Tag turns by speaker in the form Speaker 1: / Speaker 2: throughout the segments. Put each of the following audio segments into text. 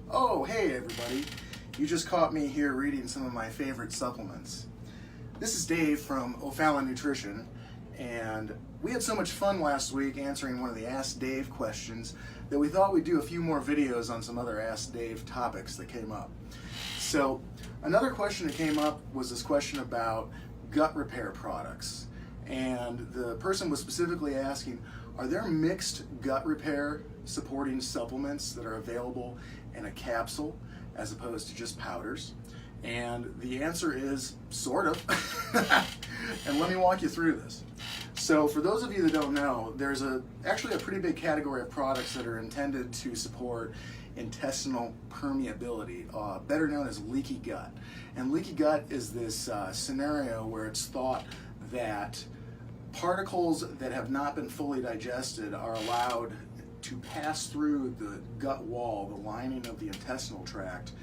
Speaker 1: Oh, hey everybody. You just caught me here reading some of my favorite supplements. This is Dave from O'Fallon Nutrition, and we had so much fun last week answering one of the Ask Dave questions that we thought we'd do a few more videos on some other Ask Dave topics that came up. So, another question that came up was this question about gut repair products. And the person was specifically asking, are there mixed gut repair supporting supplements that are available in a capsule as opposed to just powders? And the answer is sort of. And let me walk you through this. So for those of you that don't know, there's actually a pretty big category of products that are intended to support intestinal permeability, better known as leaky gut. And leaky gut is this scenario where it's thought that particles that have not been fully digested are allowed to pass through the gut wall, the lining of the intestinal tract,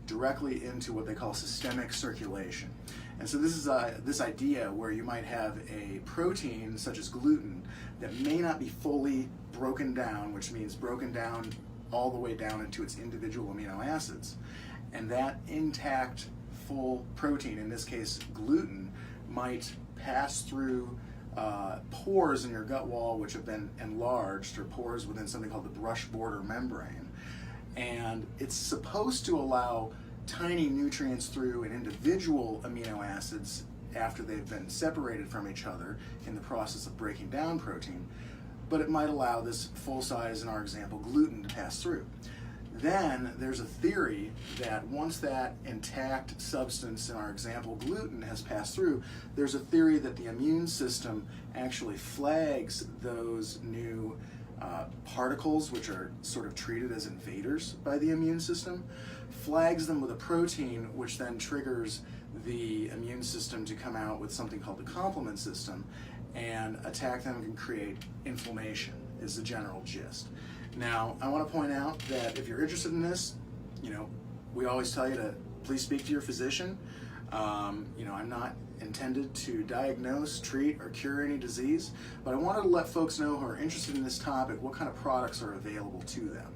Speaker 1: directly into what they call systemic circulation. And so this is this idea where you might have a protein such as gluten that may not be fully broken down, which means broken down all the way down into its individual amino acids. And that intact full protein, in this case gluten, might pass through pores in your gut wall which have been enlarged, or pores within something called the brush border membrane. And it's supposed to allow tiny nutrients through in individual amino acids after they've been separated from each other in the process of breaking down protein, but it might allow this full size, in our example, gluten to pass through. Then there's a theory that once that intact substance, in our example gluten, has passed through, there's a theory that the immune system actually flags those new particles, which are sort of treated as invaders by the immune system, flags them with a protein, which then triggers the immune system to come out with something called the complement system and attack them and create inflammation, is the general gist. Now, I want to point out that if you're interested in this, we always tell you to please speak to your physician. I'm not intended to diagnose, treat, or cure any disease, but I wanted to let folks know who are interested in this topic what kind of products are available to them,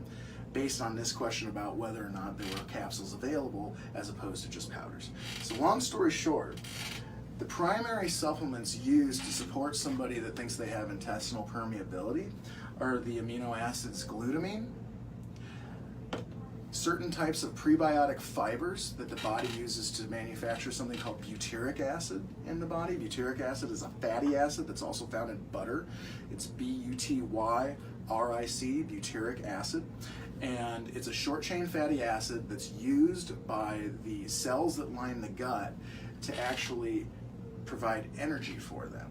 Speaker 1: based on this question about whether or not there were capsules available as opposed to just powders. So long story short, the primary supplements used to support somebody that thinks they have intestinal permeability are the amino acids glutamine, certain types of prebiotic fibers that the body uses to manufacture something called butyric acid in the body. Butyric acid is a fatty acid that's also found in butter. It's butyric, butyric acid. And it's a short-chain fatty acid that's used by the cells that line the gut to actually provide energy for them.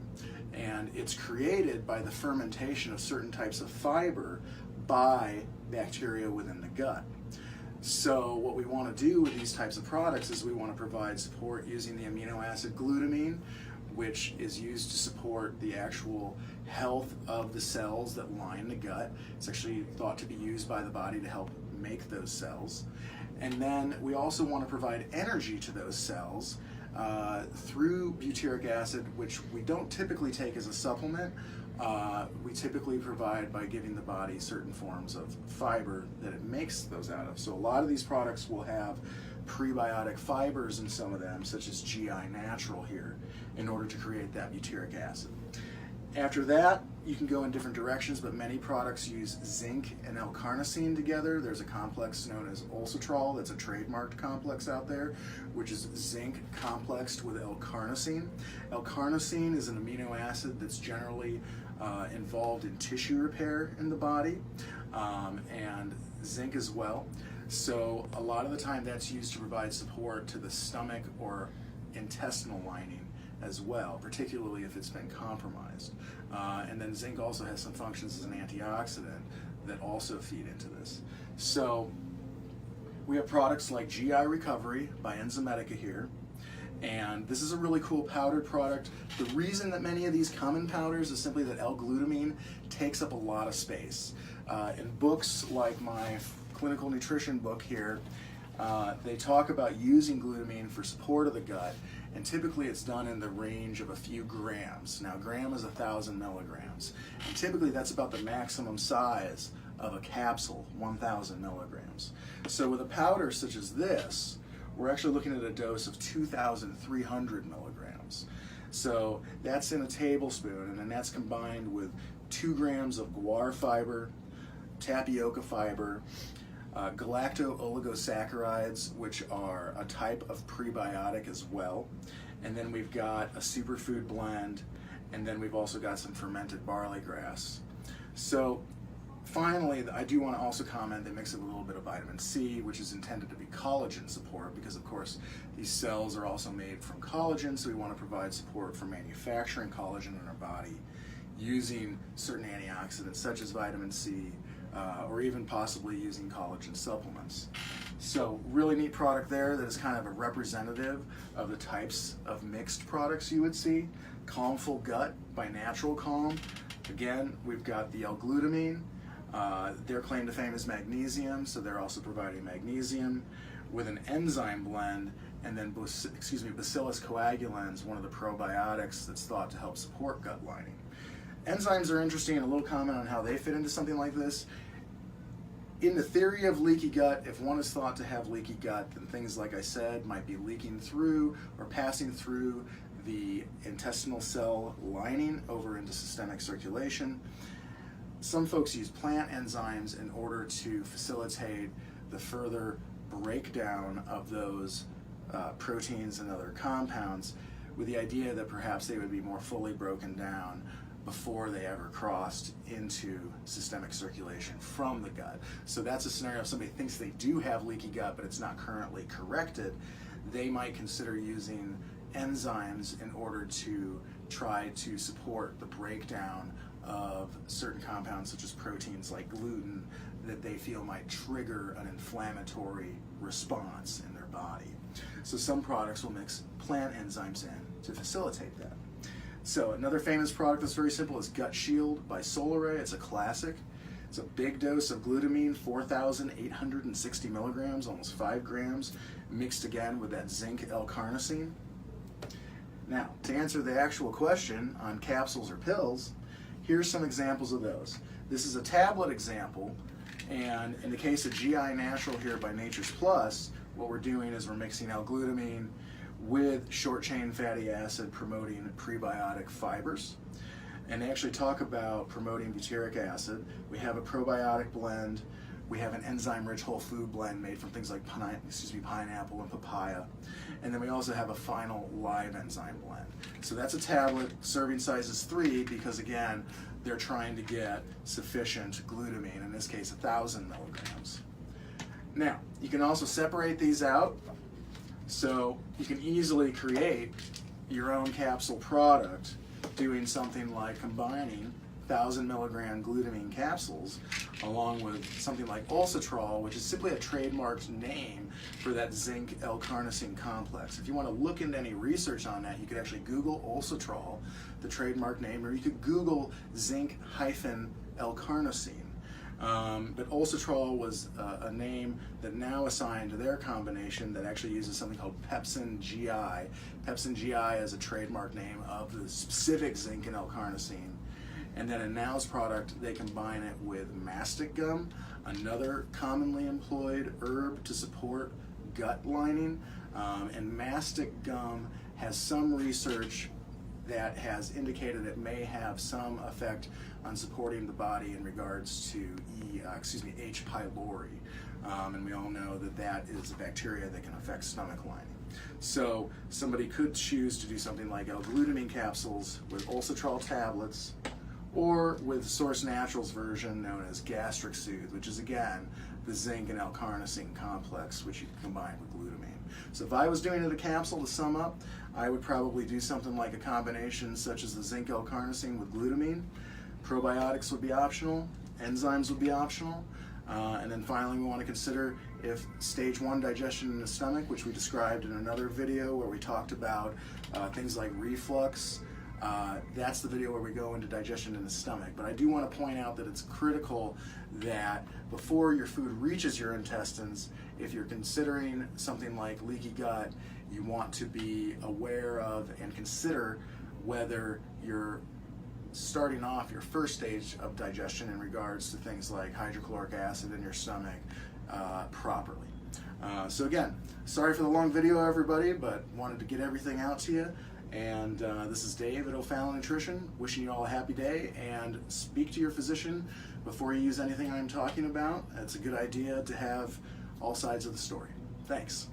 Speaker 1: And it's created by the fermentation of certain types of fiber by bacteria within the gut. So what we want to do with these types of products is we want to provide support using the amino acid glutamine, which is used to support the actual health of the cells that line the gut. It's actually thought to be used by the body to help make those cells. And then we also want to provide energy to those cells through butyric acid, which we don't typically take as a supplement. We typically provide by giving the body certain forms of fiber that it makes those out of. So a lot of these products will have prebiotic fibers in some of them, such as GI Natural here, in order to create that butyric acid. After that, you can go in different directions, but many products use zinc and L-carnosine together. There's a complex known as Ulcitrol that's a trademarked complex out there, which is zinc complexed with L-carnosine. L-carnosine is an amino acid that's generally involved in tissue repair in the body, and zinc as well. So a lot of the time that's used to provide support to the stomach or intestinal lining as well, particularly if it's been compromised. And then zinc also has some functions as an antioxidant that also feed into this. So we have products like GI Recovery by Enzymedica here, and this is a really cool powdered product. The reason that many of these come in powders is simply that L-glutamine takes up a lot of space. In books like my clinical nutrition book here, they talk about using glutamine for support of the gut, and typically it's done in the range of a few grams. Now, a gram is 1,000 milligrams, and typically that's about the maximum size of a capsule, 1,000 milligrams. So with a powder such as this, we're actually looking at a dose of 2,300 milligrams. So that's in a tablespoon, and then that's combined with 2 grams of guar fiber, tapioca fiber, galacto-oligosaccharides, which are a type of prebiotic as well. And then we've got a superfood blend, and then we've also got some fermented barley grass. So finally, I do want to also comment they mix it with a little bit of vitamin C, which is intended to be collagen support, because of course these cells are also made from collagen, so we want to provide support for manufacturing collagen in our body using certain antioxidants such as vitamin C, or even possibly using collagen supplements. So really neat product there that is kind of a representative of the types of mixed products you would see. Calmful Gut by Natural Calm. Again, we've got the L-glutamine. Their claim to fame is magnesium, so they're also providing magnesium with an enzyme blend, and then Bacillus coagulans, one of the probiotics that's thought to help support gut lining. Enzymes are interesting, and a little comment on how they fit into something like this. In the theory of leaky gut, if one is thought to have leaky gut, then things, like I said, might be leaking through or passing through the intestinal cell lining over into systemic circulation. Some folks use plant enzymes in order to facilitate the further breakdown of those proteins and other compounds, with the idea that perhaps they would be more fully broken down before they ever crossed into systemic circulation from the gut. So that's a scenario if somebody thinks they do have leaky gut but it's not currently corrected, they might consider using enzymes in order to try to support the breakdown of certain compounds such as proteins like gluten that they feel might trigger an inflammatory response in their body. So some products will mix plant enzymes in to facilitate that. So another famous product that's very simple is Gut Shield by Solaray. It's a classic. It's a big dose of glutamine, 4,860 milligrams, almost 5 grams, mixed again with that zinc L-carnosine. Now, to answer the actual question on capsules or pills, here's some examples of those. This is a tablet example, and in the case of GI Natural here by Nature's Plus, what we're doing is we're mixing L-glutamine with short-chain fatty acid promoting prebiotic fibers. And they actually talk about promoting butyric acid. We have a probiotic blend. We have an enzyme-rich whole food blend made from things like pineapple and papaya. And then we also have a final live enzyme blend. So that's a tablet. Serving size is 3 because, again, they're trying to get sufficient glutamine, in this case 1,000 milligrams. Now, you can also separate these out. So you can easily create your own capsule product doing something like combining 1,000 milligram glutamine capsules along with something like Ulcitrol, which is simply a trademarked name for that zinc L-carnosine complex. If you want to look into any research on that, you could actually Google Ulcitrol, the trademark name, or you could Google zinc-L-carnosine. But Ulcitrol was a name that now assigned to their combination that actually uses something called Pepsin GI. Pepsin GI is a trademark name of the specific zinc and L-carnosine. And then in Now's product, they combine it with mastic gum, another commonly employed herb to support gut lining. And mastic gum has some research that has indicated it may have some effect on supporting the body in regards to H. pylori. And we all know that that is a bacteria that can affect stomach lining. So somebody could choose to do something like L-glutamine capsules with Ulcitrol tablets, or with Source Naturals version known as Gastric Soothe, which is again the zinc and L-carnosine complex, which you can combine with glutamine. So if I was doing it a capsule, to sum up, I would probably do something like a combination such as the zinc L-carnosine with glutamine. Probiotics would be optional, enzymes would be optional, and then finally we want to consider if stage 1 digestion in the stomach, which we described in another video where we talked about things like reflux. That's the video where we go into digestion in the stomach. But I do want to point out that it's critical that before your food reaches your intestines, if you're considering something like leaky gut, you want to be aware of and consider whether your starting off your first stage of digestion in regards to things like hydrochloric acid in your stomach properly. So again, sorry for the long video, everybody, but wanted to get everything out to you. And this is Dave at O'Fallon Nutrition, wishing you all a happy day, and speak to your physician before you use anything I'm talking about. It's a good idea to have all sides of the story. Thanks.